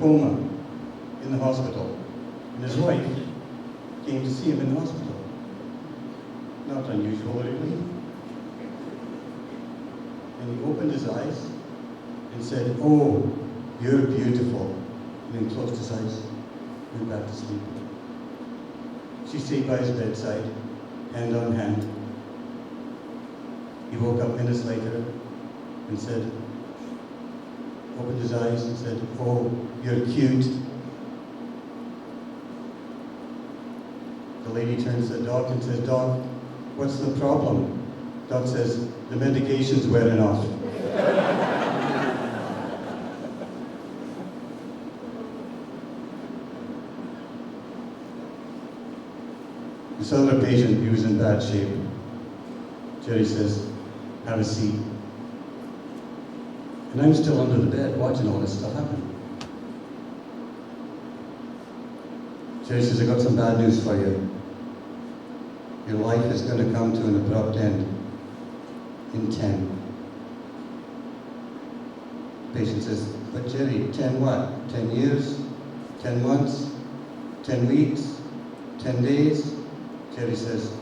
coma in the hospital, and his wife came to see him in the hospital. Not unusual, really. And he opened his eyes and said, "Oh, you're beautiful." And then closed his eyes, went back to sleep. She stayed by his bedside, hand on hand. He woke up minutes later and said, opened his eyes and said, "Oh, you're cute." The lady turns to the doc and says, "Doc, what's the problem?" Doc says, "The medication's wearing off." This other patient, he was in bad shape. Jerry says, "Have a seat." And I'm still under the bed watching all this stuff happen. Jerry says, "I got some bad news for you. Your life is going to come to an abrupt end in 10. Patient says, "But Jerry, 10 what? 10 years? 10 months? 10 weeks? 10 days? Jerry says,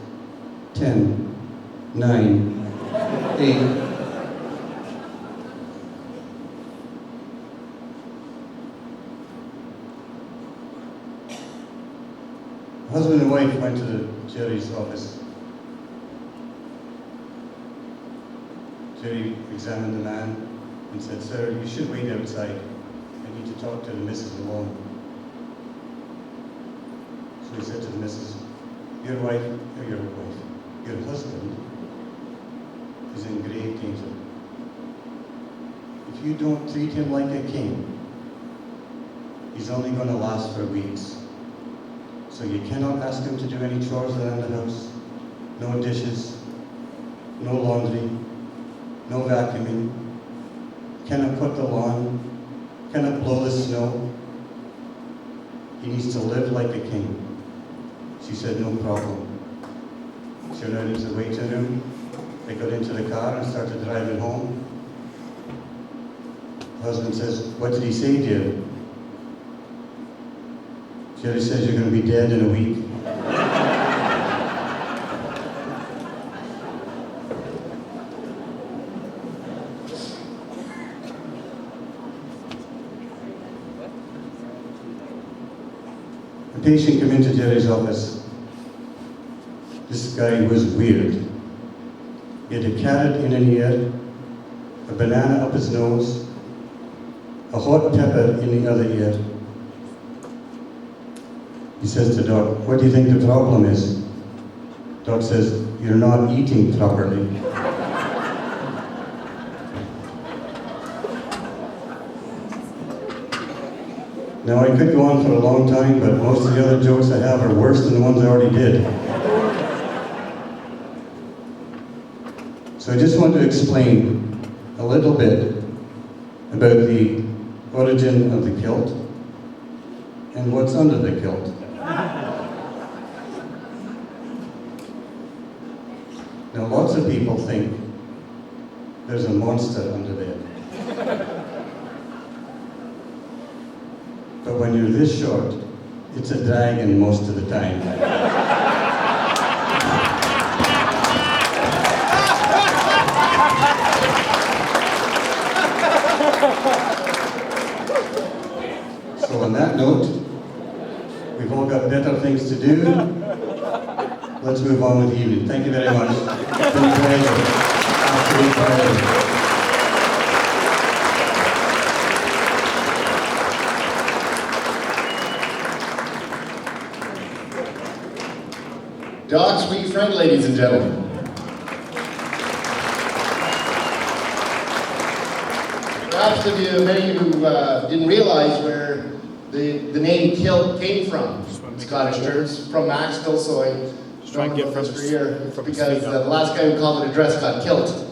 10, 9, 8. Husband and wife went to Jerry's office. Jerry examined the man and said, "Sir, you should wait outside. I need to talk to the missus alone." So he said to the missus, your husband is in grave danger. If you don't treat him like a king, he's only going to last for weeks. So you cannot ask him to do any chores around the house, no dishes, no laundry, no vacuuming, cannot cut the lawn, cannot blow the snow. He needs to live like a king." She said, "No problem." She went out into the waiting room. They got into the car and started driving home. The husband says, "What did he say, dear?" Jerry says, "You're going to be dead in a week." A patient came into Jerry's office. This guy was weird. He had a carrot in an ear, a banana up his nose, a hot pepper in the other ear. He says to Doc, "What do you think the problem is?" Doc says, "You're not eating properly." Now I could go on for a long time, but most of the other jokes I have are worse than the ones I already did. So I just want to explain a little bit about the origin of the kilt and what's under the kilt. Now lots of people think there's a monster under there. But when you're this short, it's a dragon most of the time. So on that note, we've all got better things to do. Let's move on with the evening. Thank you very much. It's been a pleasure. Absolute pleasure. Doc's wee friend, ladies and gentlemen. Perhaps many of you didn't realize where the name Kilt came from. Scottish terms from Maxville, so I just want to get from here because the last guy who called it a dress got killed.